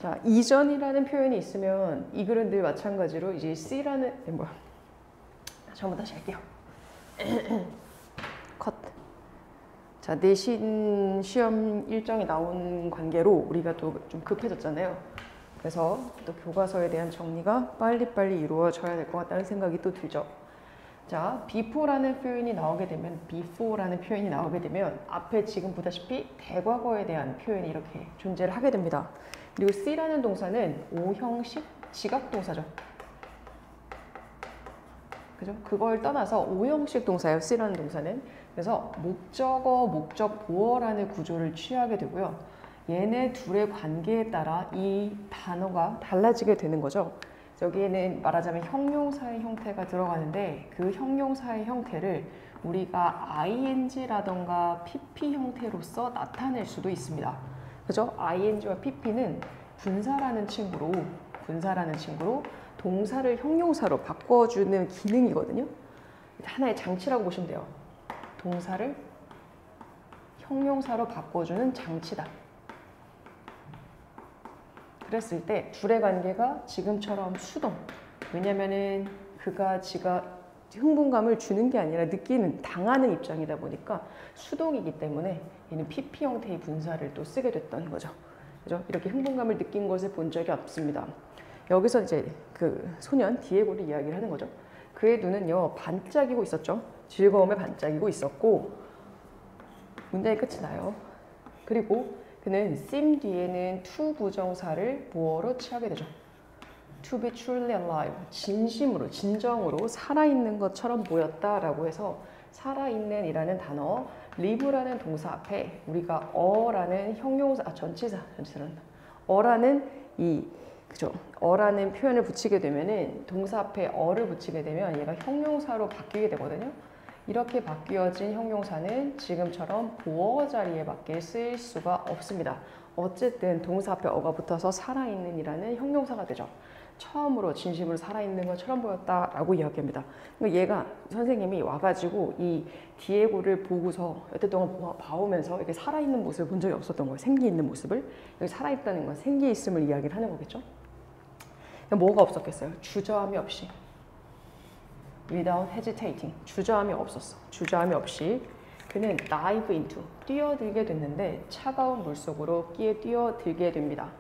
자, 이전이라는 표현이 있으면 이 글은 늘 마찬가지로 이제 C라는 한번 다시 할게요. 컷. 자, 내신 시험 일정이 나온 관계로 우리가 또 좀 급해졌잖아요. 그래서 또 교과서에 대한 정리가 빨리빨리 이루어져야 될 것 같다는 생각이 또 들죠. 자, before라는 표현이 나오게 되면 앞에 지금 보다시피 대과거에 대한 표현이 이렇게 존재를 하게 됩니다. 그리고 C라는 동사는 오형식 지각동사죠. 그죠? 그걸 떠나서 오형식 동사예요. C라는 동사는. 그래서 목적어, 목적 보어라는 구조를 취하게 되고요. 얘네 둘의 관계에 따라 이 단어가 달라지게 되는 거죠. 여기에는 말하자면 형용사의 형태가 들어가는데 그 형용사의 형태를 우리가 ing라던가 pp 형태로서 나타낼 수도 있습니다. 그죠? ing와 pp는 분사라는 친구로 동사를 형용사로 바꿔주는 기능이거든요. 하나의 장치라고 보시면 돼요. 동사를 형용사로 바꿔주는 장치다. 그랬을 때 둘의 관계가 지금처럼 수동. 왜냐면은 지가 흥분감을 주는 게 아니라 당하는 입장이다 보니까 수동이기 때문에 얘는 PP 형태의 분사를 또 쓰게 됐던 거죠. 그죠? 이렇게 흥분감을 느낀 것을 본 적이 없습니다. 여기서 이제 그 소년 디에고를 이야기를 하는 거죠. 그의 눈은요 반짝이고 있었죠. 즐거움에 반짝이고 있었고 문장이 끝이 나요. 그리고 그는 seem 뒤에는 to 부정사를 뭐로 취하게 되죠. To be truly alive, 진정으로 살아있는 것처럼 보였다라고 해서 살아있는 이라는 단어, live라는 동사 앞에 우리가 어라는 형용사, 전치사란다. 어라는 표현을 붙이게 되면은 동사 앞에 어를 붙이게 되면 얘가 형용사로 바뀌게 되거든요. 이렇게 바뀌어진 형용사는 지금처럼 보어 자리에밖에 쓰일 수가 없습니다. 어쨌든 동사 앞에 어가 붙어서 살아있는 이라는 형용사가 되죠. 처음으로 진심으로 살아있는 것처럼 보였다라고 이야기합니다. 얘가 선생님이 와가지고 이 디에고를 보고서 여태 동안 봐오면서 이렇게 살아있는 모습을 본 적이 없었던 거예요. 생기있는 모습을. 여기 살아있다는 건 생기있음을 이야기를 하는 거겠죠. 뭐가 없었겠어요? 주저함이 없이. Without hesitating. 주저함이 없었어. 주저함이 없이 그는 dive into. 뛰어들게 됐는데 차가운 물속으로 뛰어들게 됩니다.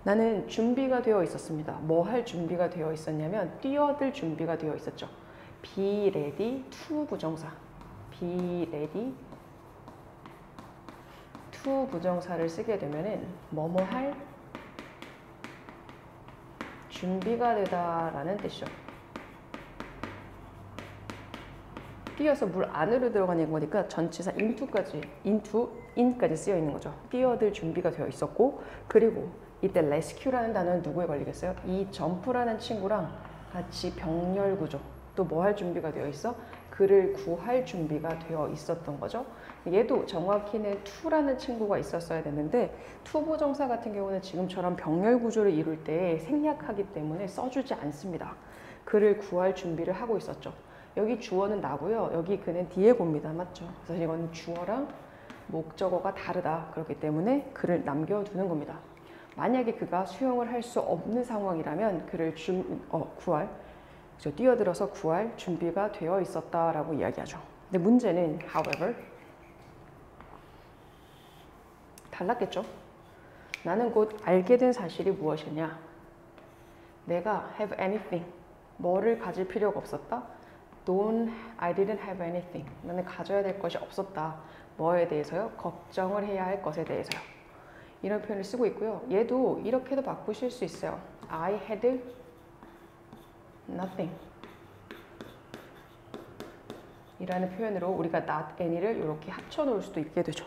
나는 준비가 되어 있었습니다. 뭐 할 준비가 되어 있었냐면 뛰어들 준비가 되어 있었죠. Be ready to 부정사. Be ready to 부정사를 쓰게 되면은 뭐뭐 할 준비가 되다라는 뜻이죠. 뛰어서 물 안으로 들어가는 거니까 전치사 in까지 쓰여 있는 거죠. 뛰어들 준비가 되어 있었고 그리고 이때 rescue라는 단어는 누구에 걸리겠어요? 이 jump라는 친구랑 같이 병렬 구조 또 뭐 할 준비가 되어 있어? 그를 구할 준비가 되어 있었던 거죠. 얘도 정확히는 to라는 친구가 있었어야 됐는데 to 부정사 같은 경우는 지금처럼 병렬 구조를 이룰 때 생략하기 때문에 써주지 않습니다. 그를 구할 준비를 하고 있었죠. 여기 주어는 나고요. 여기 그는 디에고입니다. 맞죠? 그래서 이건 주어랑 목적어가 다르다. 그렇기 때문에 그를 남겨두는 겁니다. 만약에 그가 수영을 할 수 없는 상황이라면 그를 뛰어들어서 구할 준비가 되어 있었다라고 이야기하죠. 근데 문제는 however 달랐겠죠? 나는 곧 알게 된 사실이 무엇이냐? 내가 have anything 뭐를 가질 필요가 없었다? I didn't have anything. 나는 가져야 될 것이 없었다. 뭐에 대해서요? 걱정을 해야 할 것에 대해서요. 이런 표현을 쓰고 있고요. 얘도 이렇게도 바꾸실 수 있어요. I had nothing. 이라는 표현으로 우리가 not any를 이렇게 합쳐 놓을 수도 있게 되죠.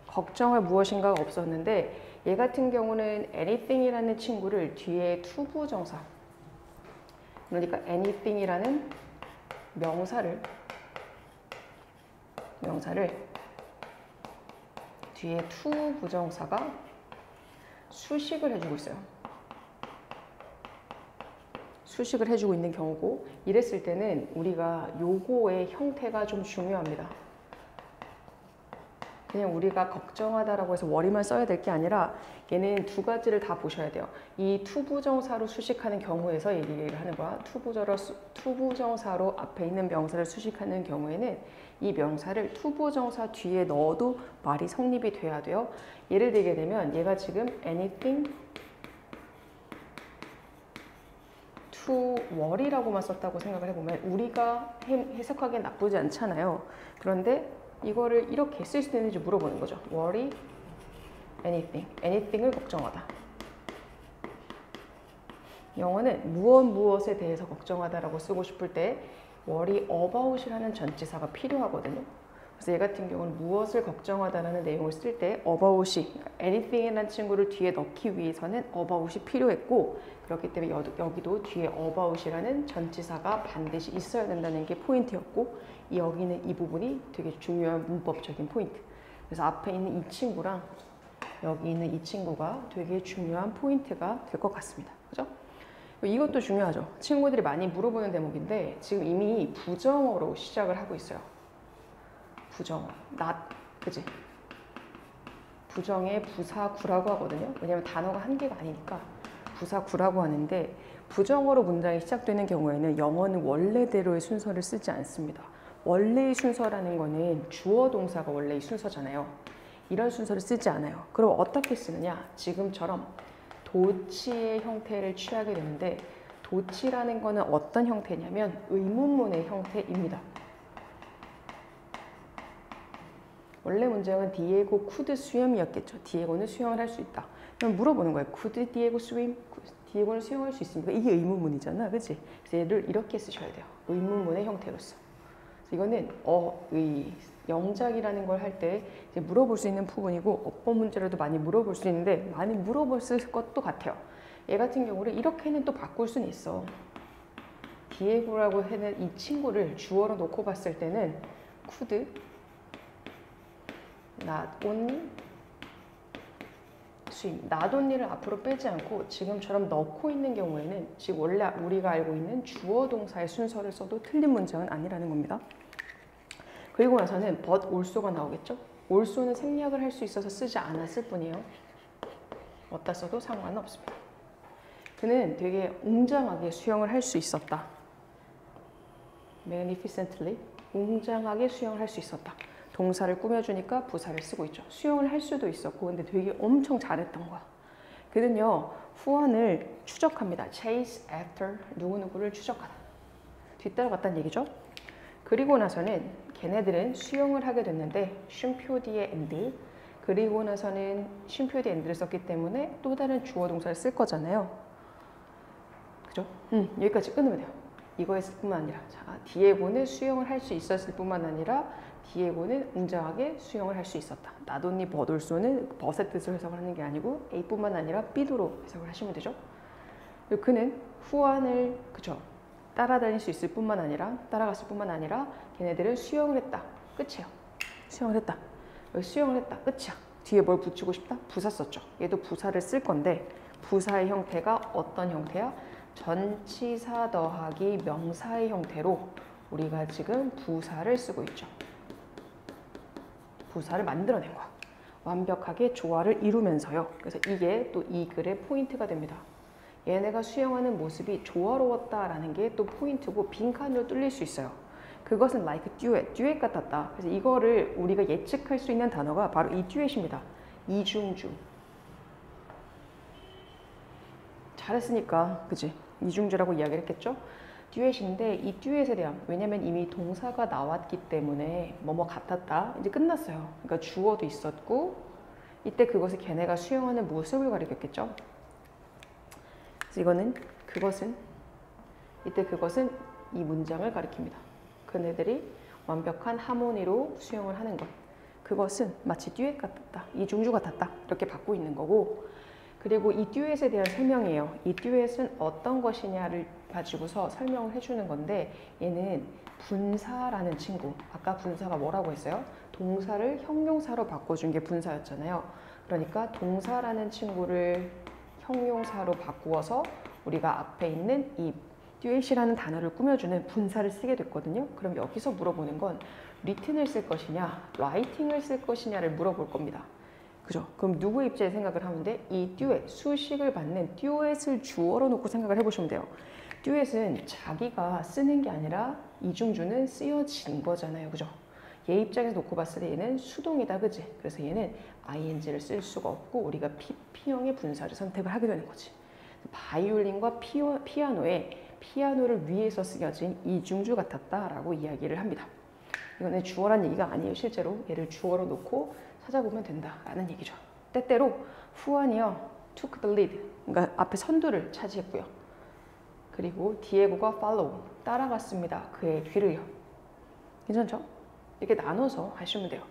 걱정할 무엇인가가 없었는데 얘 같은 경우는 anything이라는 친구를 뒤에 to 부정사 그러니까 anything이라는 명사를 뒤에 to 부정사가 수식을 해주고 있어요. 수식을 해주고 있는 경우고 이랬을 때는 우리가 요거의 형태가 좀 중요합니다. 그냥 우리가 걱정하다라고 해서 worry만 써야 될 게 아니라 얘는 두 가지를 다 보셔야 돼요. 이 투부정사로 수식하는 경우에서 얘기를 하는 거야. 투부정사로 앞에 있는 명사를 수식하는 경우에는 이 명사를 투부정사 뒤에 넣어도 말이 성립이 돼야 돼요. 예를 들게 되면 얘가 지금 anything to worry라고만 썼다고 생각을 해보면 우리가 해석하기엔 나쁘지 않잖아요. 그런데 이거를 이렇게 쓸 수 있는지 물어보는 거죠. worry anything. anything을 걱정하다. 영어는 무엇에 대해서 걱정하다라고 쓰고 싶을 때 worry about이라는 전치사가 필요하거든요. 그래서 얘 같은 경우는 무엇을 걱정하다라는 내용을 쓸 때 about이 anything이라는 친구를 뒤에 넣기 위해서는 about이 필요했고 그렇기 때문에 여기도 뒤에 about이라는 전치사가 반드시 있어야 된다는 게 포인트였고 여기는 이 부분이 되게 중요한 문법적인 포인트. 그래서 앞에 있는 이 친구랑 여기 있는 이 친구가 되게 중요한 포인트가 될 것 같습니다. 그죠? 이것도 중요하죠. 친구들이 많이 물어보는 대목인데 지금 이미 부정어로 시작을 하고 있어요. 부정어, not, 그지? 부정의 부사구라고 하거든요. 왜냐면 단어가 한 개가 아니니까 부사구라고 하는데 부정어로 문장이 시작되는 경우에는 영어는 원래대로의 순서를 쓰지 않습니다. 원래의 순서라는 거는 주어 동사가 원래의 순서잖아요. 이런 순서를 쓰지 않아요. 그럼 어떻게 쓰느냐? 지금처럼 도치의 형태를 취하게 되는데 도치라는 거는 어떤 형태냐면 의문문의 형태입니다. 원래 문장은 디에고 could swim이었겠죠. 디에고는 수영을 할 수 있다. 그럼 물어보는 거예요. Could Diego swim? 디에고는 수영할 수 있습니까? 이게 의문문이잖아. 그치? 그래서 얘를 이렇게 쓰셔야 돼요. 의문문의 형태로서. 이거는 영작이라는 걸 할 때 물어볼 수 있는 부분이고 어법 문제로도 많이 물어볼 수 있는데 많이 물어볼 것도 같아요. 얘 같은 경우를 이렇게는 또 바꿀 수는 있어. 디에고라고 하는 이 친구를 주어로 놓고 봤을 때는 could not only swim, not only를 앞으로 빼지 않고 지금처럼 넣고 있는 경우에는 지금 원래 우리가 알고 있는 주어 동사의 순서를 써도 틀린 문장은 아니라는 겁니다. 그리고 나서는 but also가 나오겠죠? also는 생략을 할 수 있어서 쓰지 않았을 뿐이에요. 어디다 써도 상관은 없습니다. 그는 되게 웅장하게 수영을 할 수 있었다. magnificently, 웅장하게 수영을 할 수 있었다. 동사를 꾸며주니까 부사를 쓰고 있죠. 수영을 할 수도 있었고 근데 되게 엄청 잘했던 거야. 그는요. 후원을 추적합니다. chase after 누구누구를 추적하다. 뒤따라갔다는 얘기죠. 그리고 나서는 걔네들은 수영을 하게 됐는데 쉼표디의 엔드 그리고 나서는 쉼표디 엔드를 썼기 때문에 또 다른 주어 동사를 쓸 거잖아요. 그죠? 여기까지 끊으면 돼요. 이거였을 뿐만 아니라 자, 디에고는 수영을 할 수 있었을 뿐만 아니라 디에고는 웅장하게 수영을 할 수 있었다. not only but also는 but의 뜻을 해석을 하는 게 아니고 A뿐만 아니라 B도로 해석을 하시면 되죠. 그는 후안을 그죠? 따라다닐 수 있을 뿐만 아니라 따라갔을 뿐만 아니라 걔네들은 수영을 했다. 끝이에요. 수영을 했다. 수영을 했다. 끝이야. 뒤에 뭘 붙이고 싶다? 부사 썼죠. 얘도 부사를 쓸 건데 부사의 형태가 어떤 형태야? 전치사 더하기 명사의 형태로 우리가 지금 부사를 쓰고 있죠. 부사를 만들어낸 거야. 완벽하게 조화를 이루면서요. 그래서 이게 또 이 글의 포인트가 됩니다. 얘네가 수영하는 모습이 조화로웠다라는 게 또 포인트고 빈칸으로 뚫릴 수 있어요. 그것은 like duet, 듀엣 같았다. 그래서 이거를 우리가 예측할 수 있는 단어가 바로 이 듀엣입니다. 이중주. 잘했으니까, 그지? 이중주라고 이야기를 했겠죠? 듀엣인데 이 듀엣에 대한 왜냐면 이미 동사가 나왔기 때문에 뭐뭐 같았다. 이제 끝났어요. 그러니까 주어도 있었고 이때 그것을 걔네가 수영하는 모습을 가리켰겠죠? 그래서 이때 그것은 이 문장을 가리킵니다. 그네들이 완벽한 하모니로 수영을 하는 것. 그것은 마치 듀엣 같았다. 이중주 같았다. 이렇게 받고 있는 거고 그리고 이 듀엣에 대한 설명이에요. 이 듀엣은 어떤 것이냐를 가지고서 설명을 해주는 건데 얘는 분사라는 친구. 아까 분사가 뭐라고 했어요? 동사를 형용사로 바꿔준 게 분사였잖아요. 그러니까 동사라는 친구를 형용사로 바꾸어서 우리가 앞에 있는 이 duet이라는 단어를 꾸며주는 분사를 쓰게 됐거든요. 그럼 여기서 물어보는 건 written을 쓸 것이냐, writing을 쓸 것이냐를 물어볼 겁니다. 그죠? 그럼 누구의 입장에 생각을 하면 돼? 이 duet, 수식을 받는 duet을 주어로 놓고 생각을 해보시면 돼요. duet은 자기가 쓰는 게 아니라 이중주는 쓰여진 거잖아요. 그죠? 얘 입장에서 놓고 봤을 때 얘는 수동이다. 그지? 그래서 얘는 ing를 쓸 수가 없고 우리가 PP형의 분사를 선택을 하게 되는 거지. 바이올린과 피아노를 위해서 쓰여진 이중주 같았다라고 이야기를 합니다. 이거는 주어란 얘기가 아니에요. 실제로 얘를 주어로 놓고 찾아보면 된다라는 얘기죠. 때때로 후안이요 took the lead, 그러니까 앞에 선두를 차지했고요. 그리고 디에고가 follow, 따라갔습니다. 그의 뒤를요. 괜찮죠? 이렇게 나눠서 하시면 돼요.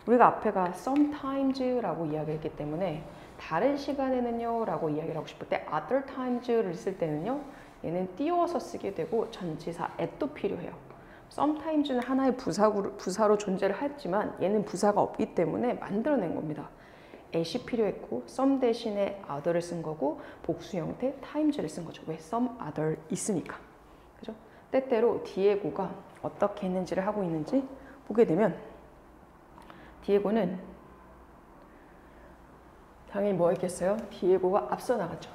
우리가 앞에가 sometimes라고 이야기했기 때문에 다른 시간에는요 라고 이야기를 하고 싶을 때 other times를 쓸 때는요 얘는 띄워서 쓰게 되고 전치사 at도 필요해요. sometimes는 하나의 부사로 존재를 했지만 얘는 부사가 없기 때문에 만들어낸 겁니다. at이 필요했고 some 대신에 other를 쓴 거고 복수 형태 times를 쓴 거죠. 왜? some other 있으니까. 그죠? 때때로 디에고가 어떻게 했는지를 하고 있는지 보게 되면 디에고는 당연히 뭐 했겠어요? 디에고가 앞서 나갔죠.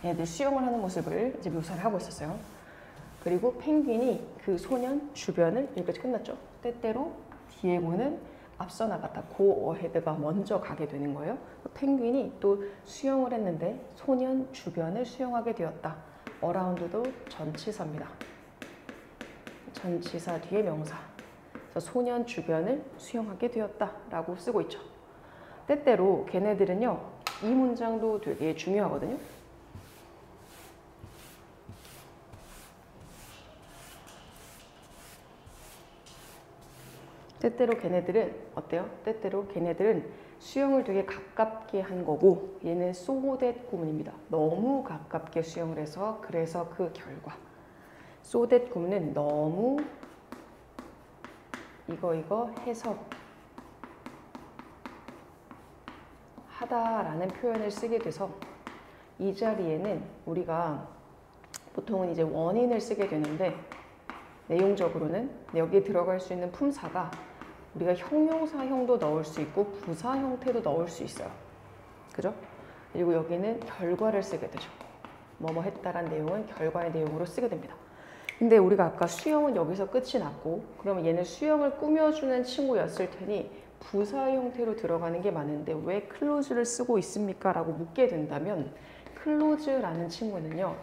얘들 수영을 하는 모습을 이제 묘사를 하고 있었어요. 그리고 펭귄이 그 소년 주변을 여기까지 끝났죠. 때때로 디에고는 앞서 나갔다. go ahead가 먼저 가게 되는 거예요. 펭귄이 또 수영을 했는데 소년 주변을 수영하게 되었다. around도 전치사입니다. 전치사 뒤에 명사. 그래서 소년 주변을 수영하게 되었다라고 쓰고 있죠. 때때로 걔네들은요, 이 문장도 되게 중요하거든요. 때때로 걔네들은 어때요? 때때로 걔네들은 수영을 되게 가깝게 한 거고 얘는 so that 구문입니다. 너무 가깝게 수영을 해서 그래서 그 결과 so that 구문은 너무 이거 해서 하다라는 표현을 쓰게 돼서 이 자리에는 우리가 보통은 이제 원인을 쓰게 되는데 내용적으로는 여기에 들어갈 수 있는 품사가 우리가 형용사형도 넣을 수 있고 부사 형태도 넣을 수 있어요. 그죠? 그리고 여기는 결과를 쓰게 되죠. 뭐뭐 했다란 내용은 결과의 내용으로 쓰게 됩니다. 근데 우리가 아까 수영은 여기서 끝이 났고 그러면 얘는 수영을 꾸며주는 친구였을 테니 부사 형태로 들어가는 게 많은데 왜 클로즈를 쓰고 있습니까? 라고 묻게 된다면 클로즈라는 친구는요.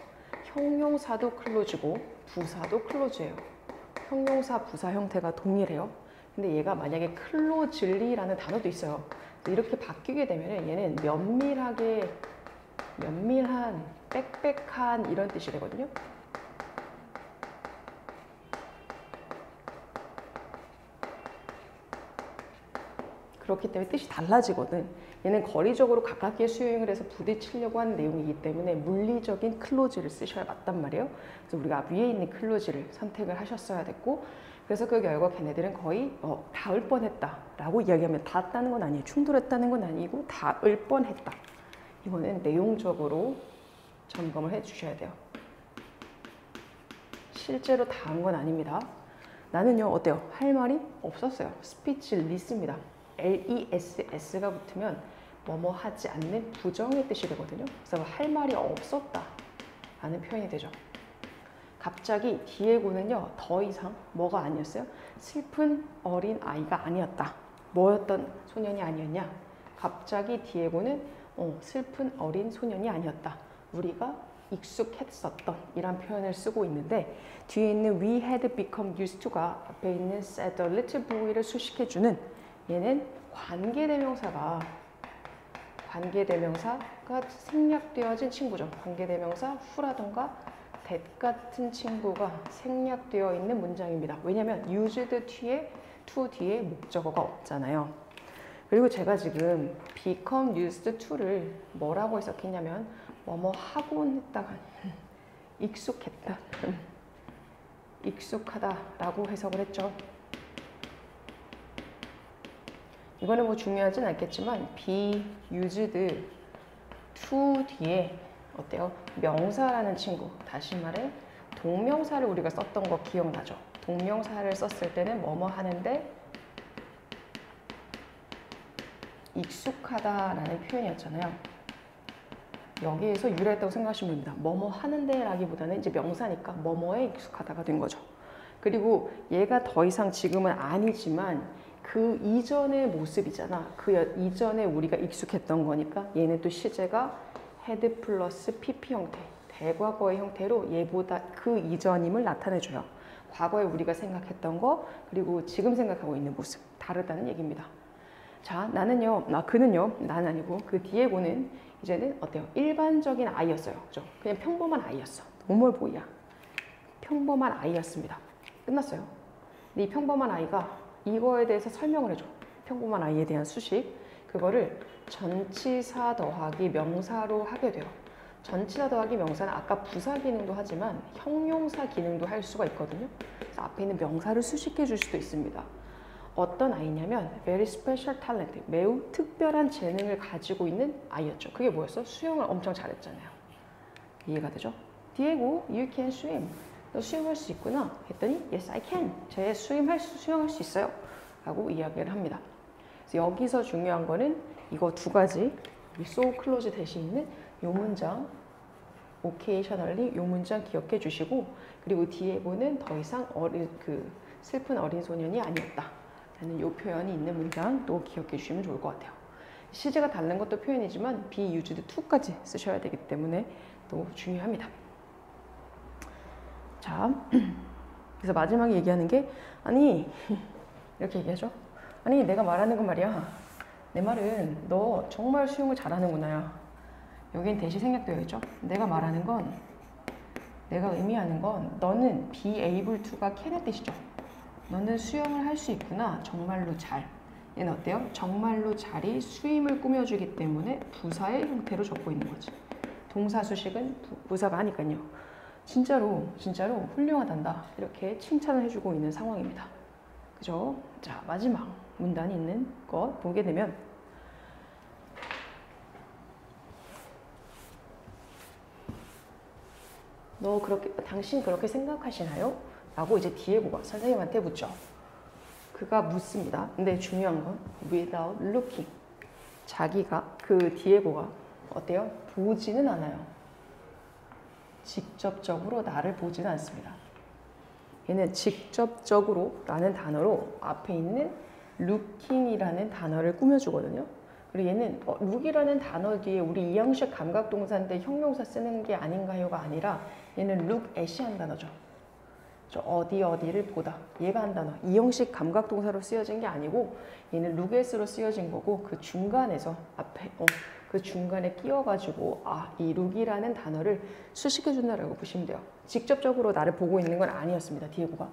형용사도 클로즈고 부사도 클로즈예요. 형용사, 부사 형태가 동일해요. 근데 얘가 만약에 클로즐리라는 단어도 있어요. 이렇게 바뀌게 되면 얘는 면밀한, 빽빽한 이런 뜻이 되거든요. 그렇기 때문에 뜻이 달라지거든. 얘는 거리적으로 가깝게 수용을 해서 부딪히려고 하는 내용이기 때문에 물리적인 클로즈를 쓰셔야 맞단 말이에요. 그래서 우리가 위에 있는 클로즈를 선택을 하셨어야 됐고 그래서 그 결과 걔네들은 거의 닿을 뻔했다 라고 이야기하면 닿았다는 건 아니에요. 충돌했다는 건 아니고 닿을 뻔했다. 이거는 내용적으로 점검을 해 주셔야 돼요. 실제로 닿은 건 아닙니다. 나는요 어때요? 할 말이 없었어요. 스피치리스입니다. LESS가 붙으면 뭐뭐 하지 않는 부정의 뜻이 되거든요. 그래서 할 말이 없었다 라는 표현이 되죠. 갑자기 디에고는요 더 이상 뭐가 아니었어요? 슬픈 어린 아이가 아니었다. 뭐였던 소년이 아니었냐? 갑자기 디에고는 슬픈 어린 소년이 아니었다. 우리가 익숙했었던 이란 표현을 쓰고 있는데 뒤에 있는 we had become used to가 앞에 있는 said a little boy를 수식해주는 얘는 관계대명사가 생략되어진 친구죠. 관계대명사 후라던가 that 같은 친구가 생략되어 있는 문장입니다. 왜냐하면 used to 뒤에 목적어가 없잖아요. 그리고 제가 지금 become used to를 뭐라고 해석했냐면 뭐뭐 하곤 했다가 익숙했다, 익숙하다라고 해석을 했죠. 이거는 뭐 중요하진 않겠지만 be used to 뒤에 어때요? 명사라는 친구, 다시 말해 동명사를 우리가 썼던 거 기억나죠? 동명사를 썼을 때는 뭐뭐 하는데 익숙하다라는 표현이었잖아요. 여기에서 유래했다고 생각하시면 됩니다. 뭐뭐 하는데 라기보다는 이제 명사니까 뭐뭐에 익숙하다가 된 거죠. 그리고 얘가 더 이상 지금은 아니지만 그 이전의 모습이잖아. 그 이전에 우리가 익숙했던 거니까 얘는 또 시제가 had 플러스 pp 형태, 대과거의 형태로 얘보다 그 이전임을 나타내줘요. 과거에 우리가 생각했던 거 그리고 지금 생각하고 있는 모습 다르다는 얘기입니다. 자, 나는요, 그는요, 나는 아니고 그 디에고는 이제는 어때요? 일반적인 아이였어요. 그죠? 그냥 평범한 아이였어. 노멀 보이야. 평범한 아이였습니다. 끝났어요. 근데 이 평범한 아이가 이거에 대해서 설명을 해줘. 평범한 아이에 대한 수식. 그거를 전치사 더하기 명사로 하게 돼요. 전치사 더하기 명사는 아까 부사 기능도 하지만 형용사 기능도 할 수가 있거든요. 그래서 앞에 있는 명사를 수식해 줄 수도 있습니다. 어떤 아이냐면 very special talent, 매우 특별한 재능을 가지고 있는 아이였죠. 그게 뭐였어? 수영을 엄청 잘했잖아요. 이해가 되죠? 디에고, you can swim. 너 수영할 수 있구나 했더니 yes, I can. 제 수영할 수 있어요. 라고 이야기를 합니다. 그래서 여기서 중요한 거는 이거 두 가지, so close 대신 있는 요 문장, occasionally 요 문장 기억해 주시고, 그리고 디에고는 더 이상 슬픈 어린 소년이 아니었다. 라는 요 표현이 있는 문장 또 기억해 주시면 좋을 것 같아요. 시제가 다른 것도 표현이지만 be used to까지 쓰셔야 되기 때문에 또 중요합니다. 자, 그래서 마지막에 얘기하는 게 아니 이렇게 얘기하죠. 아니 내가 말하는 건 말이야. 내 말은 너 정말 수영을 잘하는구나. 여긴 대시 생략되어 있죠. 내가 말하는 건 내가 의미하는 건 너는 be able to가 can의 뜻이죠. 너는 수영을 할 수 있구나. 정말로 잘. 얘는 어때요? 정말로 잘이 수임을 꾸며주기 때문에 부사의 형태로 적고 있는 거지. 동사 수식은 부사가 아니까요. 진짜로 훌륭하단다. 이렇게 칭찬을 해주고 있는 상황입니다. 그죠? 자, 마지막 문단이 있는 것 보게 되면 당신 그렇게 생각하시나요? 라고 이제 디에고가 선생님한테 묻죠. 그가 묻습니다. 근데 중요한 건 without looking. 자기가 그 디에고가 어때요? 보지는 않아요. 직접적으로 나를 보지는 않습니다. 얘는 직접적으로 라는 단어로 앞에 있는 looking이라는 단어를 꾸며주거든요. 그리고 얘는 look이라는 단어 뒤에 우리 이형식 감각동사인데 형용사 쓰는 게 아닌가요가 아니라 얘는 look at이 한 단어죠. 어디를 보다. 얘가 한 단어. 이형식 감각동사로 쓰여진 게 아니고 얘는 look at으로 쓰여진 거고 그 중간에서 앞에 그 중간에 끼워가지고 이 look이라는 단어를 수식해 준다라고 보시면 돼요. 직접적으로 나를 보고 있는 건 아니었습니다. 디에고가.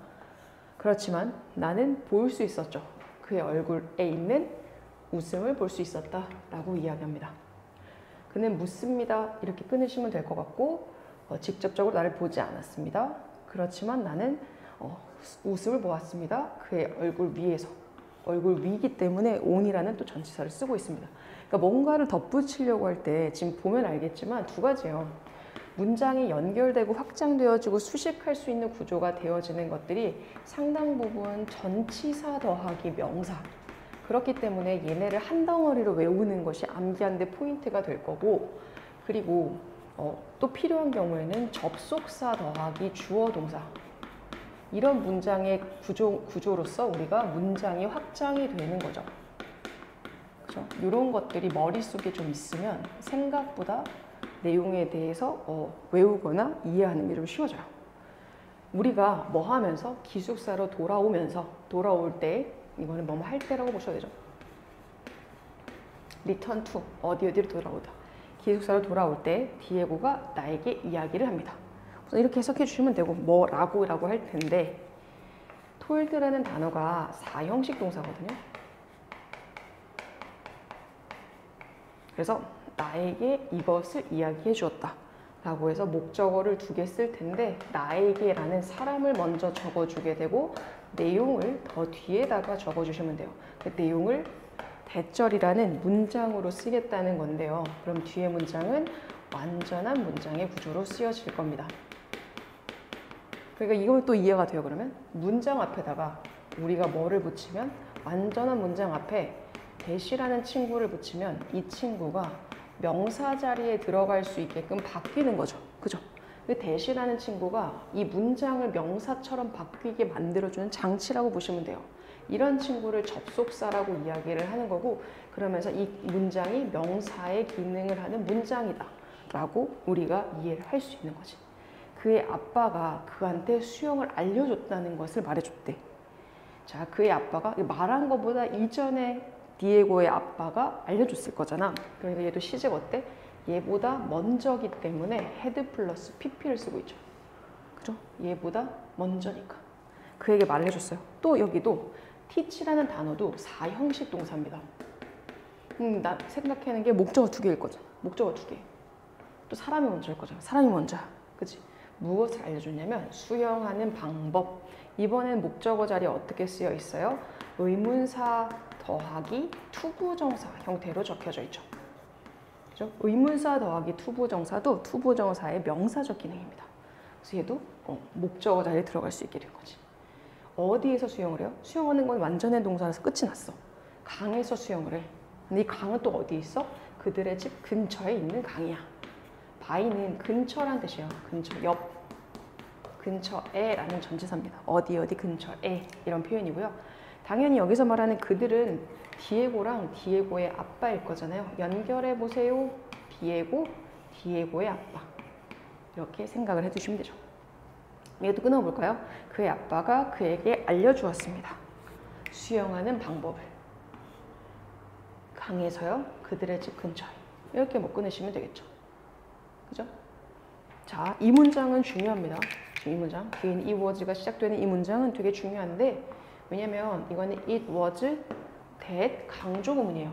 그렇지만 나는 볼 수 있었죠. 그의 얼굴에 있는 웃음을 볼 수 있었다라고 이야기합니다. 그는 묻습니다. 이렇게 끊으시면 될 것 같고 직접적으로 나를 보지 않았습니다. 그렇지만 나는 웃음을 보았습니다. 그의 얼굴 위에서. 얼굴 위이기 때문에 on이라는 또 전치사를 쓰고 있습니다. 그러니까 뭔가를 덧붙이려고 할 때 지금 보면 알겠지만 두 가지예요. 문장이 연결되고 확장되어지고 수식할 수 있는 구조가 되어지는 것들이 상당 부분 전치사 더하기 명사. 그렇기 때문에 얘네를 한 덩어리로 외우는 것이 암기하는 데 포인트가 될 거고, 그리고 또 필요한 경우에는 접속사 더하기 주어 동사. 이런 문장의 구조로서 우리가 문장이 확장이 되는 거죠. 그죠? 이런 것들이 머릿속에 좀 있으면 생각보다 내용에 대해서 외우거나 이해하는 게 좀 쉬워져요. 우리가 뭐 하면서 기숙사로 돌아올 때 이거는 뭐뭐 할 때라고 보셔야 되죠. return to 어디로 돌아오다. 기숙사로 돌아올 때 디에고가 나에게 이야기를 합니다. 우선 이렇게 해석해 주시면 되고 뭐라고 할 텐데 told라는 단어가 4형식 동사거든요. 그래서 나에게 이것을 이야기해 주었다 라고 해서 목적어를 2개 쓸 텐데 나에게 라는 사람을 먼저 적어주게 되고 내용을 더 뒤에다가 적어주시면 돼요. 그 내용을 대절이라는 문장으로 쓰겠다는 건데요. 그럼 뒤에 문장은 완전한 문장의 구조로 쓰여질 겁니다. 그러니까 이거 또 이해가 돼요. 그러면 문장 앞에다가 우리가 뭐를 붙이면 완전한 문장 앞에 대시라는 친구를 붙이면 이 친구가 명사 자리에 들어갈 수 있게끔 바뀌는 거죠. 그죠? 그 대시라는 친구가 이 문장을 명사처럼 바뀌게 만들어주는 장치라고 보시면 돼요. 이런 친구를 접속사라고 이야기를 하는 거고, 그러면서 이 문장이 명사의 기능을 하는 문장이다 라고 우리가 이해를 할 수 있는 거지. 그의 아빠가 그한테 수영을 알려줬다는 것을 말해줬대. 자, 그의 아빠가 말한 것보다 이전에 디에고의 아빠가 알려줬을 거잖아. 그러니까 얘도 시제가 어때? 얘보다 먼저기 때문에 헤드 플러스 pp를 쓰고 있죠. 그죠? 얘보다 먼저니까. 그에게 말을 해줬어요. 또 여기도 teach라는 단어도 4형식 동사입니다. 나 생각하는 게 목적어 2개일 거잖아. 목적어 2개. 또 사람이 먼저일 거잖아. 사람이 먼저야. 그치? 무엇을 알려줬냐면 수영하는 방법. 이번엔 목적어 자리에 어떻게 쓰여 있어요? 의문사 더하기 투부정사 형태로 적혀져 있죠. 그죠? 의문사 더하기 투부정사도 투부정사의 명사적 기능입니다. 그래서 얘도 목적어 자리에 들어갈 수 있게 된 거지. 어디에서 수영을 해요? 수영하는 건 완전한 동사에서 끝이 났어. 강에서 수영을 해. 근데 이 강은 또 어디 있어? 그들의 집 근처에 있는 강이야. 바이는 근처란 뜻이에요. 근처, 옆, 근처에 라는 전치사입니다. 어디 어디 근처에 이런 표현이고요. 당연히 여기서 말하는 그들은 디에고랑 디에고의 아빠일 거잖아요. 연결해 보세요. 디에고, 디에고의 아빠. 이렇게 생각을 해주시면 되죠. 얘도 끊어볼까요? 그의 아빠가 그에게 알려주었습니다. 수영하는 방법을. 강에서요. 그들의 집 근처에. 이렇게 뭐 끊으시면 되겠죠. 그죠? 자, 이 문장은 중요합니다. 이 문장, 뒤에 이 was가 시작되는 이 문장은 되게 중요한데, 왜냐면 이거는 it was that 강조 구문이에요.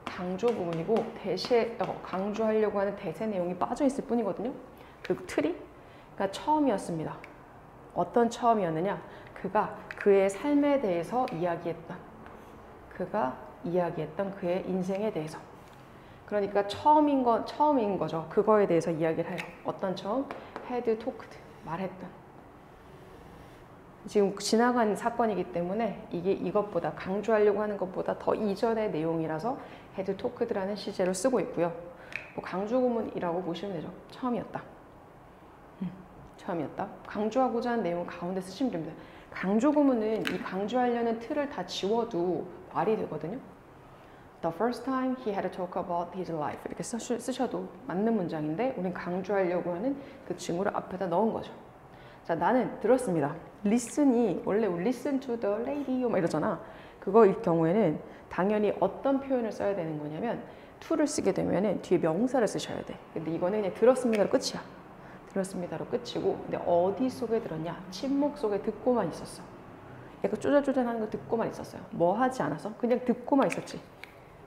강조 부분이고 대시에 강조하려고 하는 대세 내용이 빠져 있을 뿐이거든요. 그 틀이, 그러니까 처음이었습니다. 어떤 처음이었느냐? 그가 그의 삶에 대해서 이야기했던, 그가 이야기했던 그의 인생에 대해서. 그러니까 처음인 거죠. 그거에 대해서 이야기를 해요. 어떤 처음? had talked, 말했던. 지금 지나간 사건이기 때문에 이게 이것보다 강조하려고 하는 것보다 더 이전의 내용이라서 had talked라는 시제를 쓰고 있고요. 뭐 강조 구문이라고 보시면 되죠. 처음이었다. 처음이었다. 강조하고자 하는 내용 가운데 쓰시면 됩니다. 강조 구문은 이 강조하려는 틀을 다 지워도 말이 되거든요. The first time he had to talk about his life 이렇게 쓰셔도 맞는 문장인데 우린 강조하려고 하는 그 징후를 앞에다 넣은 거죠. 자, 나는 들었습니다. listen이 원래 listen to the radio 막 이러잖아. 그거일 경우에는 당연히 어떤 표현을 써야 되는 거냐면 to를 쓰게 되면은 뒤에 명사를 쓰셔야 돼. 근데 이거는 그냥 들었습니다로 끝이야. 들었습니다로 끝이고, 근데 어디 속에 들었냐? 침묵 속에 듣고만 있었어. 약간 쪼잘쪼잘하는 거 듣고만 있었어요. 뭐 하지 않았어? 그냥 듣고만 있었지.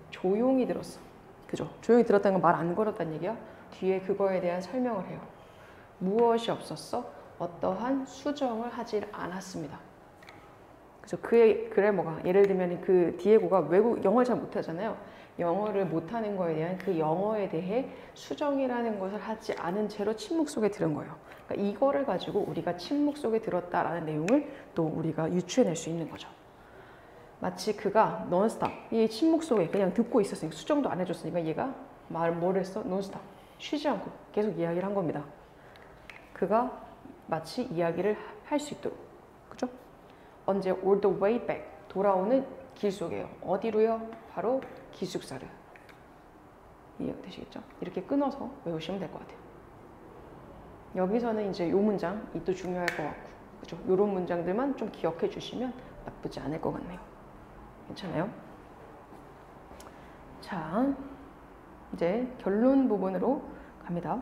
조용히 들었어. 그죠? 조용히 들었다는 건 말 안 걸었다는 얘기야. 뒤에 그거에 대한 설명을 해요. 무엇이 없었어? 어떠한 수정을 하질 않았습니다. 그죠? 그래 뭐가 예를 들면 그 디에고가 영어를 잘 못하잖아요. 영어를 못하는 거에 대한 그 영어에 대해 수정이라는 것을 하지 않은 채로 침묵 속에 들은 거예요. 그러니까 이거를 가지고 우리가 침묵 속에 들었다라는 내용을 또 우리가 유추해낼 수 있는 거죠. 마치 그가 논스톱, 이 침묵 속에 그냥 듣고 있었으니까 수정도 안 해줬으니까 얘가 뭘 했어? 논스톱, 쉬지 않고 계속 이야기를 한 겁니다. 그가 마치 이야기를 할 수 있도록, 그죠? 언제 all the way back, 돌아오는 길 속에요. 어디로요? 바로 기숙사를. 이해가 되시겠죠? 이렇게 끊어서 외우시면 될 것 같아요. 여기서는 이제 요 문장, 이 또 중요할 것 같고, 그죠? 요런 문장들만 좀 기억해 주시면 나쁘지 않을 것 같네요. 괜찮아요? 자, 이제 결론 부분으로 갑니다.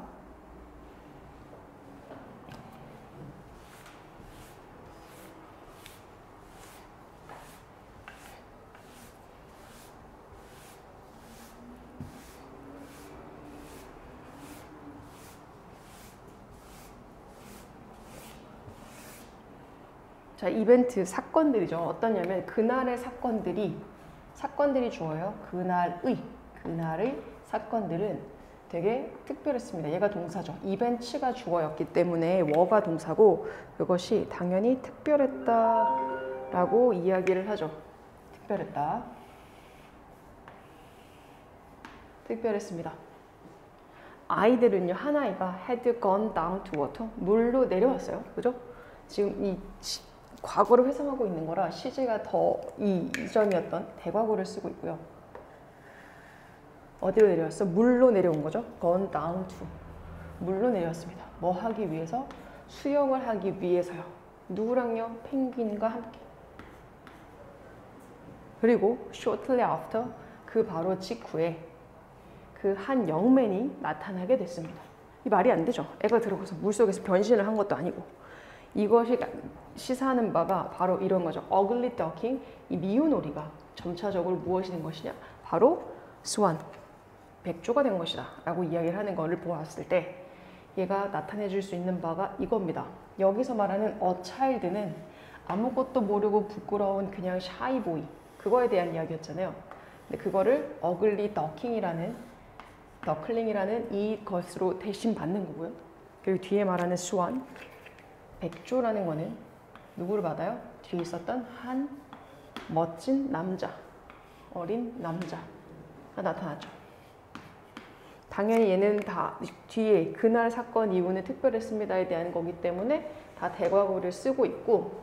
자, 이벤트, 사건들이죠. 어떠냐면 그날의 사건들이 주어요. 그날의 사건들은 되게 특별했습니다. 얘가 동사죠. 이벤트가 주어였기 때문에 워가 동사고 그것이 당연히 특별했다라고 이야기를 하죠. 특별했다. 특별했습니다. 아이들은요, 한 아이가 had gone down to water, 물로 내려왔어요. 그죠? 지금 이 과거를 회상하고 있는 거라 시제가 더 이전이었던 대과거를 쓰고 있고요. 어디로 내려왔어? 물로 내려온 거죠. gone down to. 물로 내려왔습니다. 뭐 하기 위해서? 수영을 하기 위해서요. 누구랑요? 펭귄과 함께. 그리고 shortly after, 그 바로 직후에 그 한 영맨이 나타나게 됐습니다. 이 말이 안 되죠. 애가 들어가서 물속에서 변신을 한 것도 아니고. 이것이 시사하는 바가 바로 이런 거죠. ugly duckling, 이 미운 오리가 점차적으로 무엇이 된 것이냐? 바로 swan, 백조가 된 것이다 라고 이야기를 하는 것을 보았을 때 얘가 나타내 줄 수 있는 바가 이겁니다. 여기서 말하는 a child는 아무것도 모르고 부끄러운 그냥 shy boy, 그거에 대한 이야기였잖아요. 근데 그거를 ugly duckling이라는 이것으로 대신 받는 거고요. 그리고 뒤에 말하는 swan, 백조라는 거는 누구를 받아요? 뒤에 있었던 한 멋진 남자, 어린 남자가 나타났죠. 당연히 얘는 다 뒤에 그날 사건 이후는 특별했습니다에 대한 거기 때문에 다 대과거를 쓰고 있고,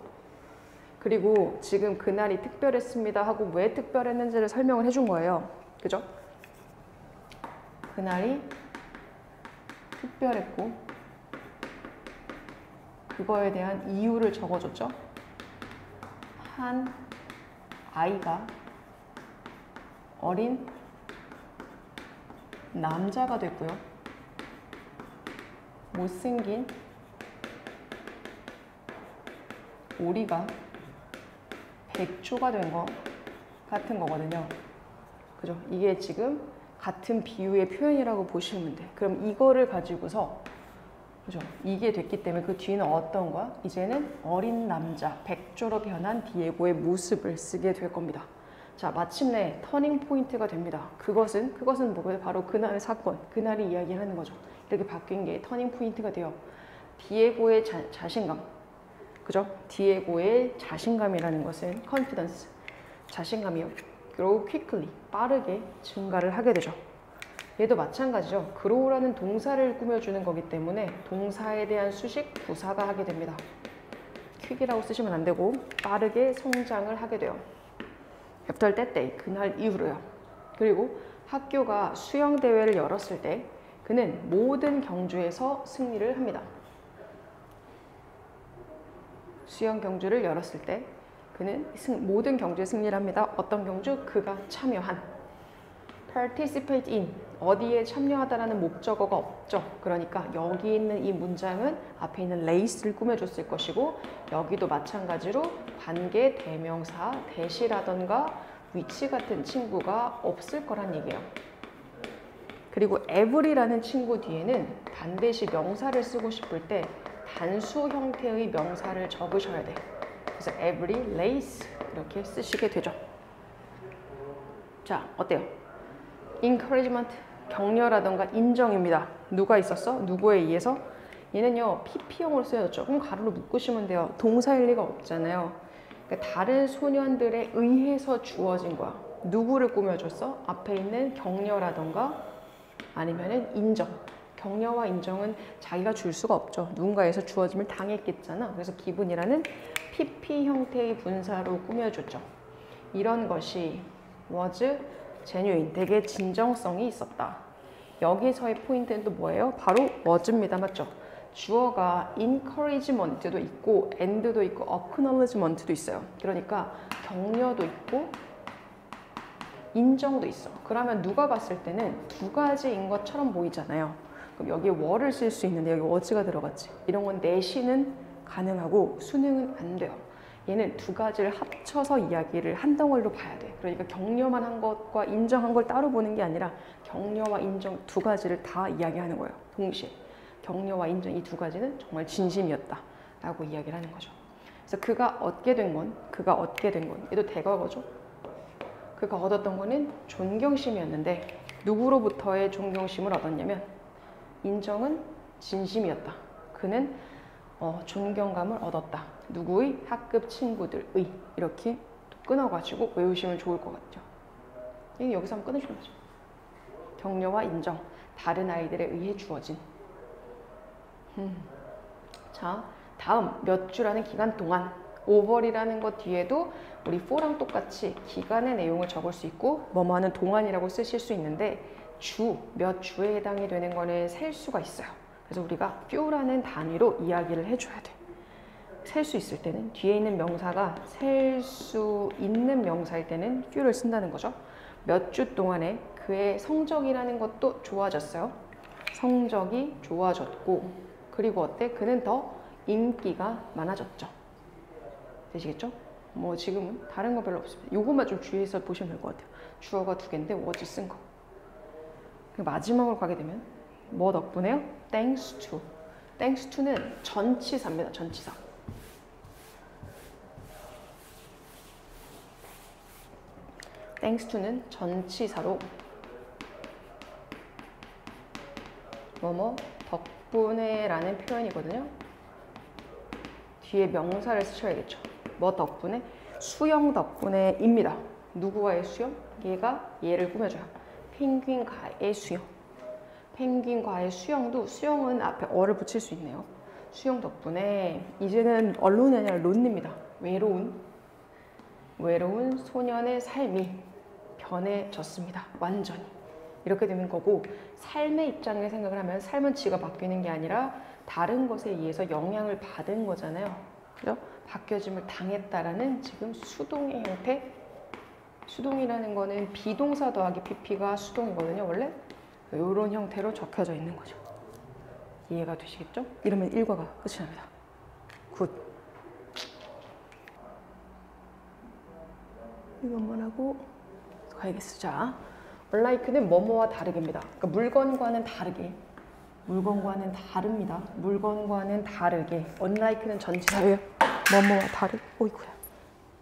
그리고 지금 그날이 특별했습니다 하고 왜 특별했는지를 설명을 해준 거예요. 그죠? 그날이 특별했고 그거에 대한 이유를 적어줬죠. 한 아이가 어린 남자가 됐고요. 못생긴 오리가 백조가 된 거 같은 거거든요. 그죠? 이게 지금 같은 비유의 표현이라고 보시면 돼. 그럼 이거를 가지고서, 그죠? 이게 됐기 때문에 그 뒤는 어떤 거야? 이제는 어린 남자, 백조로 변한 디에고의 모습을 쓰게 될 겁니다. 자, 마침내 터닝 포인트가 됩니다. 그것은 뭐고요? 바로 그날의 사건, 그날이 이야기하는 거죠. 이렇게 바뀐 게 터닝 포인트가 돼요. 디에고의 자신감, 그죠? 디에고의 자신감이라는 것은 confidence, 자신감이요. grow quickly, 빠르게 증가를 하게 되죠. 얘도 마찬가지죠. grow라는 동사를 꾸며주는 거기 때문에 동사에 대한 수식 부사가 하게 됩니다. quick이라고 쓰시면 안 되고 빠르게 성장을 하게 돼요. After that day, 그날 이후로요. 그리고 학교가 수영대회를 열었을 때 그는 모든 경주에서 승리를 합니다. 수영 경주를 열었을 때 그는 모든 경주에 승리를 합니다. 어떤 경주? 그가 참여한. participate in, 어디에 참여하다라는 목적어가 없죠. 그러니까 여기 있는 이 문장은 앞에 있는 레이스를 꾸며줬을 것이고, 여기도 마찬가지로 관계, 대명사, 대시라던가 위치 같은 친구가 없을 거란 얘기예요. 그리고 every라는 친구 뒤에는 반드시 명사를 쓰고 싶을 때 단수 형태의 명사를 적으셔야 돼. 그래서 every lace 이렇게 쓰시게 되죠. 자, 어때요? encouragement, 격려라던가 인정입니다. 누가 있었어? 누구에 의해서? 얘는요, PP형으로 쓰여졌죠. 그럼 가로로 묶으시면 돼요. 동사일 리가 없잖아요. 그러니까 다른 소년들에 의해서 주어진 거야. 누구를 꾸며줬어? 앞에 있는 격려라던가 아니면은 인정. 격려와 인정은 자기가 줄 수가 없죠. 누군가에서 주어짐을 당했겠잖아. 그래서 기분이라는 PP 형태의 분사로 꾸며줬죠. 이런 것이 was genuine, 되게 진정성이 있었다. 여기서의 포인트는 또 뭐예요? 바로 was입니다. 맞죠? 주어가 encouragement도 있고 and도 있고 acknowledgement도 있어요. 그러니까 격려도 있고 인정도 있어. 그러면 누가 봤을 때는 두 가지인 것처럼 보이잖아요. 그럼 여기에 were를 쓸 수 있는데 여기 was가 들어갔지. 이런 건 내시는 가능하고 수능은 안 돼요. 얘는 두 가지를 합쳐서 이야기를 한 덩어리로 봐야 돼. 그러니까 격려만 한 것과 인정한 걸 따로 보는 게 아니라 격려와 인정 두 가지를 다 이야기하는 거예요. 동시에. 격려와 인정 이 두 가지는 정말 진심이었다 라고 이야기를 하는 거죠. 그래서 그가 얻게 된 건 얘도 대과거죠. 그가 얻었던 거는 존경심이었는데 누구로부터의 존경심을 얻었냐면 인정은 진심이었다. 그는 존경감을 얻었다. 누구의? 학급 친구들의. 이렇게 끊어가지고 외우시면 좋을 것 같죠. 이게 여기서 한번 끊으시면 되죠. 격려와 인정, 다른 아이들에 의해 주어진. 자, 다음 몇 주라는 기간 동안. over이라는 것 뒤에도 우리 for랑 똑같이 기간의 내용을 적을 수 있고 뭐뭐 하는 동안이라고 쓰실 수 있는데 몇 주에 해당이 되는 거는 셀 수가 있어요. 그래서 우리가 few라는 단위로 이야기를 해줘야 돼. 셀 수 있을 때는 뒤에 있는 명사가 셀 수 있는 명사일 때는 few를 쓴다는 거죠. 몇 주 동안에 그의 성적이라는 것도 좋아졌어요. 성적이 좋아졌고 그리고 어때? 그는 더 인기가 많아졌죠. 되시겠죠? 뭐 지금은 다른 거 별로 없습니다. 요것만 좀 주의해서 보시면 될 것 같아요. 주어가 2개인데 was 쓴 거. 마지막으로 가게 되면 뭐 덕분에요? thanks to. thanks to는 전치사입니다. 전치사. thanks to는 전치사로 뭐뭐 덕분에 라는 표현이거든요. 뒤에 명사를 쓰셔야겠죠. 뭐 덕분에? 수영 덕분에 입니다. 누구와의 수영? 얘가 얘를 꾸며줘요. 펭귄과의 수영. 펭귄과의 수영도 수영은 앞에 어를 붙일 수 있네요. 수영 덕분에 이제는 언론이 아니라 론입니다. 외로운 소년의 삶이 변해졌습니다. 완전히. 이렇게 되는 거고 삶의 입장을 생각을 하면 삶은 지가 바뀌는 게 아니라 다른 것에 의해서 영향을 받은 거잖아요. 그죠? 바뀌어짐을 당했다라는 지금 수동의 형태. 수동이라는 거는 비동사 더하기 pp가 수동이거든요. 원래 이런 형태로 적혀져 있는 거죠. 이해가 되시겠죠? 이러면 일과가 끝이 납니다. 굿. 이것만 하고 가야겠어. 자, unlike는 뭐뭐와 다르게입니다. 그러니까 물건과는 다르게. 물건과는 다릅니다. 물건과는 다르게. unlike는 전치사예요. 뭐뭐와 다르게. 오이구야.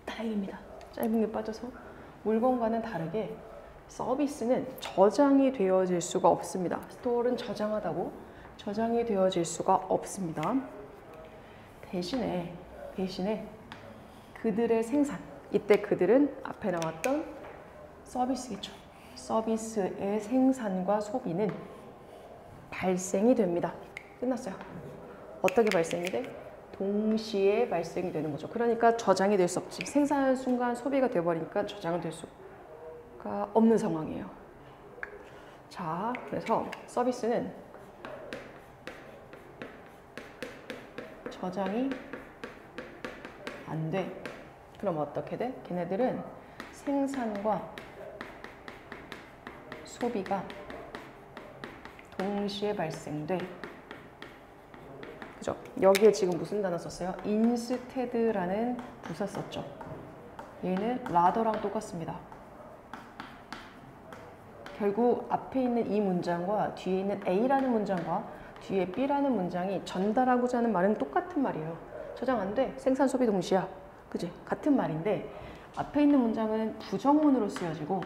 다행입니다. 짧은 게 빠져서. 물건과는 다르게 서비스는 저장이 되어질 수가 없습니다. 스토어는 저장하다고 저장이 되어질 수가 없습니다. 대신에 그들의 생산. 이때 그들은 앞에 나왔던 서비스겠죠. 서비스의 생산과 소비는 발생이 됩니다. 끝났어요. 어떻게 발생이 돼? 동시에 발생이 되는 거죠. 그러니까 저장이 될 수 없지. 생산하는 순간 소비가 되어버리니까 저장은 될 수가 없는 상황이에요. 자, 그래서 서비스는 저장이 안 돼. 그럼 어떻게 돼? 걔네들은 생산과 소비가 동시에 발생돼. 그죠? 여기에 지금 무슨 단어 썼어요? instead라는 부사 썼죠. 얘는 rather랑 똑같습니다. 결국 앞에 있는 이 문장과 뒤에 있는 A라는 문장과 뒤에 B라는 문장이 전달하고자 하는 말은 똑같은 말이에요. 저장 안 돼. 생산 소비 동시야. 그지? 같은 말인데 앞에 있는 문장은 부정문으로 쓰여지고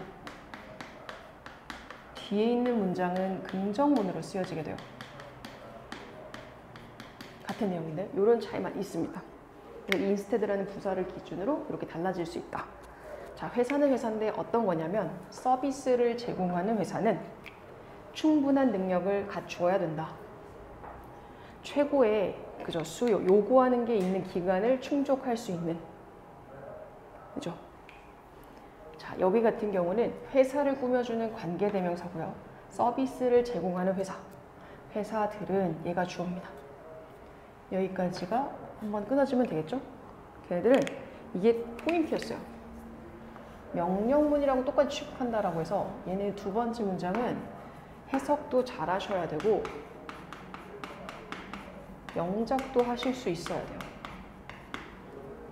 뒤에 있는 문장은 긍정문으로 쓰여지게 돼요. 같은 내용인데 이런 차이만 있습니다. instead라는 부사를 기준으로 이렇게 달라질 수 있다. 자, 회사는 회사인데 어떤 거냐면 서비스를 제공하는 회사는 충분한 능력을 갖추어야 된다. 최고의 그죠 수요, 요구하는 게 있는 기간을 충족할 수 있는. 그죠? 자, 여기 같은 경우는 회사를 꾸며주는 관계대명사고요. 서비스를 제공하는 회사. 회사들은 얘가 주어입니다. 여기까지가 한번 끊어지면 되겠죠? 걔네들은 이게 포인트였어요. 명령문이라고 똑같이 취급한다라고 해서 얘네 두 번째 문장은 해석도 잘 하셔야 되고 영작도 하실 수 있어야 돼요.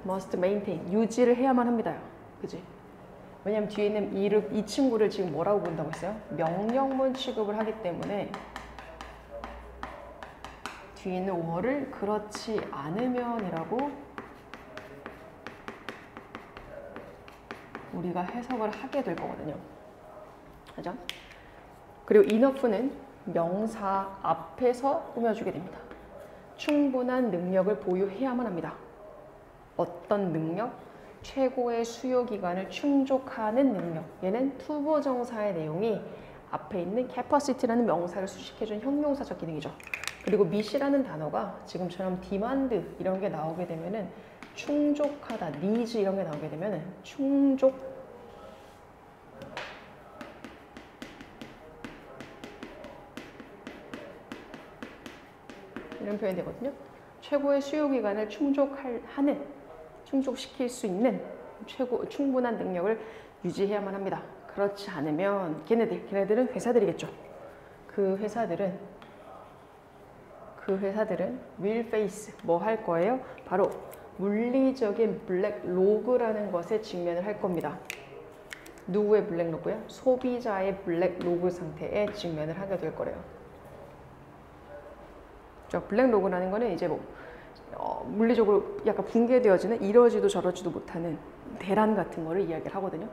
must maintain, 유지를 해야만 합니다. 그지? 왜냐면 뒤에 있는 이 친구를 지금 뭐라고 본다고 했어요? 명령문 취급을 하기 때문에 뒤에 있는 오어를 그렇지 않으면이라고 우리가 해석을 하게 될 거거든요. 그죠? 그리고 enough는 명사 앞에서 꾸며주게 됩니다. 충분한 능력을 보유해야만 합니다. 어떤 능력? 최고의 수요 기간을 충족하는 능력. 얘는 투부정사의 내용이 앞에 있는 capacity라는 명사를 수식해준 형용사적 기능이죠. 그리고 meet이라는 단어가 지금처럼 demand 이런 게 나오게 되면은 충족하다, needs 이런 게 나오게 되면은 충족 이런 표현이 되거든요. 최고의 수요 기간을 충족시킬 수 있는 충분한 능력을 유지해야만 합니다. 그렇지 않으면 걔네들은 회사들이겠죠. 그 회사들은 will face 뭐 할 거예요? 바로 물리적인 블랙로그라는 것에 직면을 할 겁니다. 누구의 블랙로그요? 소비자의 블랙로그 상태에 직면을 하게 될 거래요. 블랙로그라는 거는 이제 뭐 물리적으로 약간 붕괴되어지는 이러지도 저러지도 못하는 대란 같은 거를 이야기를 하거든요.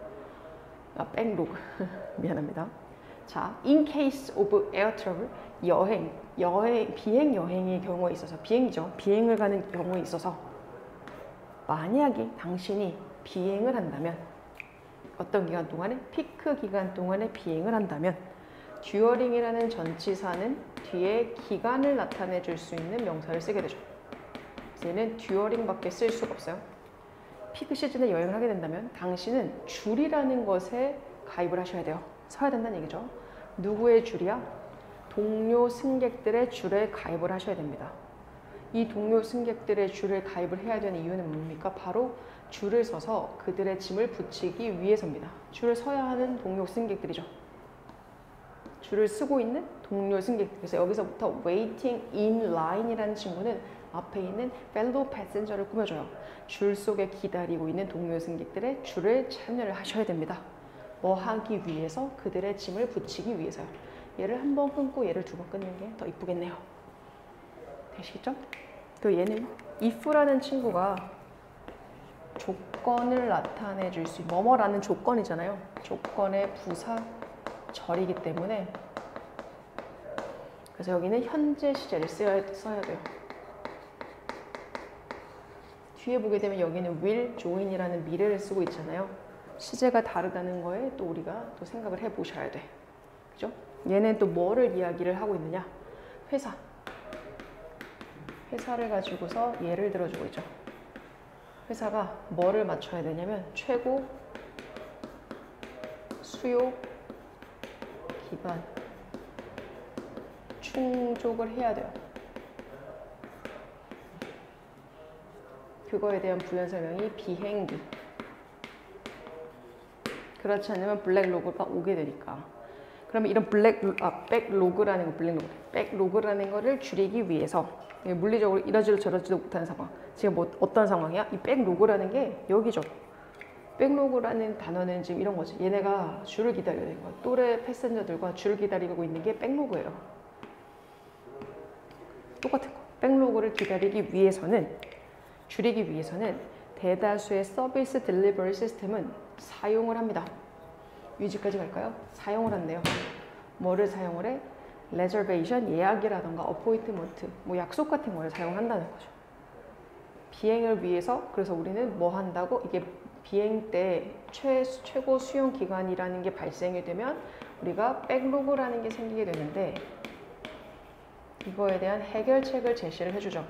백로그 미안합니다. 자, in case of air travel 비행 여행의 경우에 있어서 비행을 가는 경우에 있어서 만약에 당신이 비행을 한다면 어떤 기간 동안에 피크 기간 동안에 비행을 한다면 during이라는 전치사는 뒤에 기간을 나타내 줄 수 있는 명사를 쓰게 되죠. 얘는 during밖에 쓸 수가 없어요. 피크 시즌에 여행을 하게 된다면 당신은 줄이라는 것에 가입을 하셔야 돼요. 서야 된다는 얘기죠. 누구의 줄이야? 동료 승객들의 줄에 가입을 하셔야 됩니다. 이 동료 승객들의 줄에 가입을 해야 되는 이유는 뭡니까? 바로 줄을 서서 그들의 짐을 붙이기 위해서입니다. 줄을 서야 하는 동료 승객들이죠. 줄을 쓰고 있는 동료 승객들. 그래서 여기서부터 waiting in line이라는 친구는 앞에 있는 fellow passenger를 꾸며줘요. 줄 속에 기다리고 있는 동료 승객들의 줄에 참여를 하셔야 됩니다. 뭐 하기 위해서? 그들의 짐을 붙이기 위해서요. 얘를 한 번 끊고 얘를 두 번 끊는 게 더 이쁘겠네요. 되시겠죠? 또 얘는 if라는 친구가 조건을 나타내 줄 수 있는 뭐뭐라는 조건이잖아요. 조건의 부사절이기 때문에 그래서 여기는 현재 시제를 써야 돼요. 뒤에 보게 되면 여기는 will, join이라는 미래를 쓰고 있잖아요. 시제가 다르다는 거에 또 우리가 또 생각을 해보셔야 돼. 그죠? 얘는 또 뭐를 이야기를 하고 있느냐? 회사를 가지고서 예를 들어주고 있죠. 회사가 뭐를 맞춰야 되냐면 최고 수요 기간 충족을 해야 돼요. 그거에 대한 부연 설명이 비행기. 그렇지 않으면 블랙로그가 오게 되니까. 그러면 이런 백로그라는 거, 백로그라는 거를 줄이기 위해서 물리적으로 이러지도 저러지도 못하는 상황. 지금 뭐 어떤 상황이야? 이 백로그라는 게 여기죠. 백로그라는 단어는 지금 이런 거지. 얘네가 줄을 기다려야 되는 거야. 또래 패센저들과 줄을 기다리고 있는 게 백로그예요. 똑같은 거. 백로그를 기다리기 위해서는 줄이기 위해서는 대다수의 서비스 딜리버리 시스템은 사용을 합니다. 위치까지 갈까요? 사용을 한대요. 뭐를 사용을 해? 레저베이션, 예약이라던가 어포인트먼트, 뭐 약속 같은 거를 사용한다는 거죠. 비행을 위해서 그래서 우리는 뭐 한다고? 이게 비행 때 최고 수용 기간이라는 게 발생이 되면 우리가 백로그라는 게 생기게 되는데 이거에 대한 해결책을 제시를 해주죠.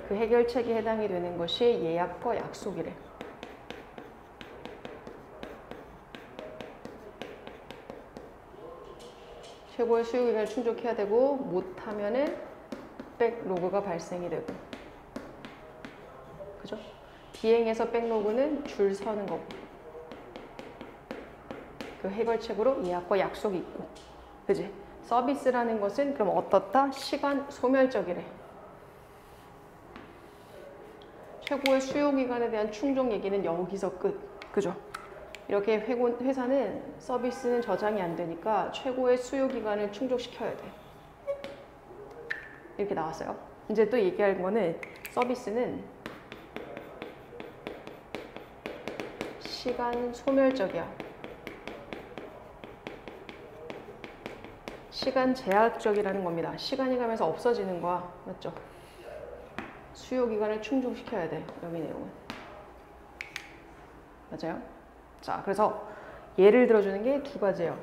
그 해결책에 해당이 되는 것이 예약과 약속이래. 최고의 수요 기간을 충족해야 되고 못하면은 백로그가 발생이 되고, 그죠? 비행에서 백로그는 줄 서는 거고, 그 해결책으로 예약과 약속이 있고, 그지? 서비스라는 것은 그럼 어떻다? 시간 소멸적이래. 최고의 수요 기간에 대한 충족 얘기는 여기서 끝, 그죠? 이렇게 회사는 서비스는 저장이 안 되니까 최고의 수요 기간을 충족시켜야 돼. 이렇게 나왔어요. 이제 또 얘기할 거는 서비스는 시간 소멸적이야. 시간 제약적이라는 겁니다. 시간이 가면서 없어지는 거야. 맞죠? 수요 기간을 충족시켜야 돼. 여기 내용은. 맞아요? 자, 그래서 예를 들어주는 게 두 가지예요.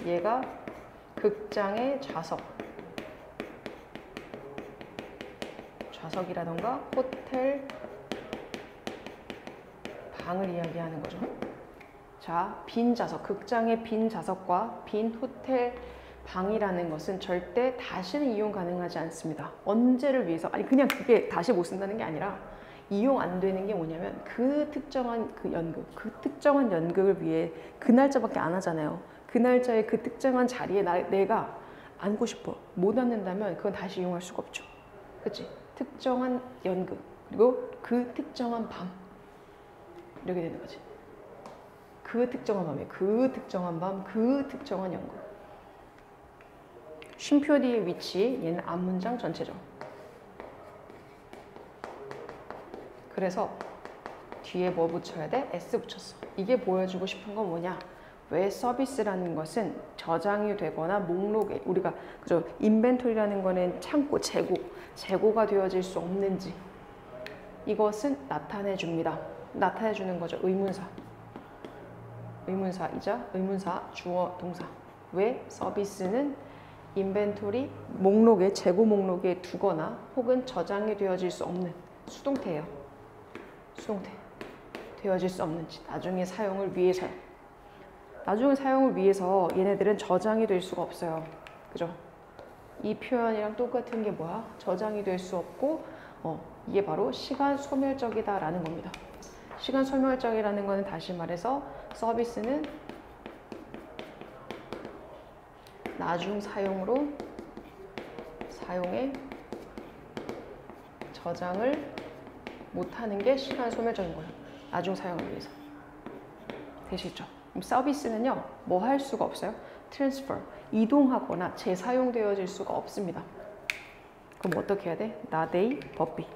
얘가 극장의 좌석이라던가 호텔 방을 이야기하는 거죠. 자, 빈 좌석, 극장의 빈 좌석과 빈 호텔 방이라는 것은 절대 다시는 이용 가능하지 않습니다. 언제를 위해서? 아니 그냥 그게 다시 못 쓴다는 게 아니라 이용 안 되는 게 뭐냐면 그 특정한 그 특정한 연극을 위해 그 날짜밖에 안 하잖아요. 그 날짜에 그 특정한 자리에 내가 앉고 싶어. 못 앉는다면 그건 다시 이용할 수가 없죠. 그치? 특정한 연극 그리고 그 특정한 밤 이렇게 되는 거지. 그 특정한 밤에 그 특정한 밤 그 특정한 연극. 쉼표 뒤의 위치 얘는 앞문장 전체죠. 그래서 뒤에 뭐 붙여야 돼? S 붙였어. 이게 보여주고 싶은 건 뭐냐? 왜 서비스라는 것은 저장이 되거나 목록에 우리가 그죠? 인벤토리라는 거는 창고, 재고가 되어질 수 없는지 이것은 나타내 줍니다. 나타내 주는 거죠. 의문사이자 의문사 주어 동사. 왜 서비스는 인벤토리 목록에 재고 목록에 두거나 혹은 저장이 되어질 수 없는 수동태예요. 수동태. 되어질 수 없는지 나중에 사용을 위해서요. 나중에 사용을 위해서 얘네들은 저장이 될 수가 없어요. 그죠? 이 표현이랑 똑같은 게 뭐야? 저장이 될 수 없고 이게 바로 시간 소멸적이다라는 겁니다. 시간 소멸적이라는 거는 다시 말해서 서비스는 나중 사용에 저장을 못하는 게 시간 소멸적인 거예요. 나중 사용을 위해서. 되시죠? 그럼 서비스는요, 뭐 할 수가 없어요? 트랜스퍼, 이동하거나 재사용되어질 수가 없습니다. 그럼 어떻게 해야 돼? not a, but be.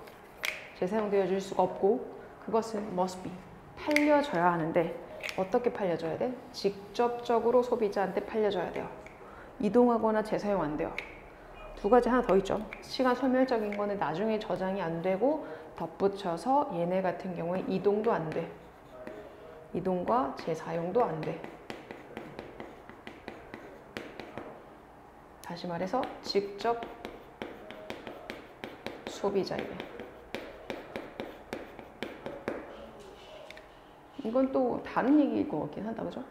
재사용되어질 수가 없고 그것은 must be. 팔려져야 하는데 어떻게 팔려져야 돼? 직접적으로 소비자한테 팔려져야 돼요. 이동하거나 재사용 안 돼요. 두 가지 하나 더 있죠. 시간 소멸적인 거는 나중에 저장이 안 되고 덧붙여서 얘네 같은 경우에 이동도 안 돼. 이동과 재사용도 안 돼. 다시 말해서 직접 소비자예요. 이건 또 다른 얘기일 것 같긴 한다, 그죠?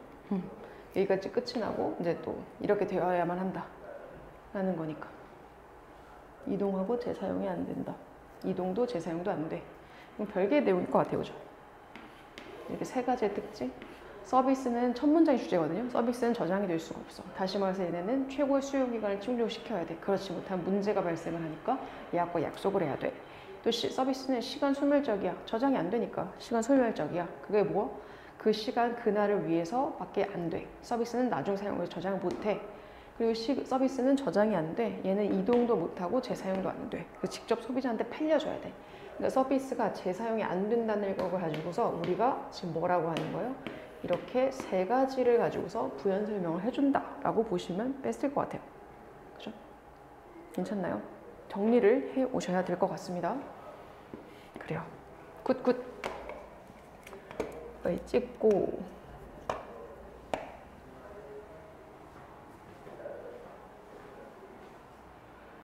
여기까지 끝이 나고 이제 또 이렇게 되어야만 한다 라는 거니까. 이동하고 재사용이 안 된다. 이동도 재사용도 안 돼. 이건 별개의 내용일 것 같아요, 그죠? 이렇게 세 가지의 특징. 서비스는 첫 문장이 주제거든요. 서비스는 저장이 될 수가 없어. 다시 말해서 얘네는 최고의 수요 기간을 충족시켜야 돼. 그렇지 못하면 문제가 발생을 하니까 예약과 약속을 해야 돼. 또 서비스는 시간 소멸적이야. 저장이 안 되니까 시간 소멸적이야. 그게 뭐? 그 시간 그날을 위해서 밖에 안 돼. 서비스는 나중 사용을 저장을 못해. 그리고 서비스는 저장이 안 돼. 얘는 이동도 못하고 재사용도 안 돼. 직접 소비자한테 팔려줘야 돼. 그러니까 서비스가 재사용이 안 된다는 걸 가지고서 우리가 지금 뭐라고 하는 거예요? 이렇게 세 가지를 가지고서 부연 설명을 해준다라고 보시면 뺐을 것 같아요. 그죠? 괜찮나요? 정리를 해 오셔야 될 것 같습니다. 그래요. 굿. 찍고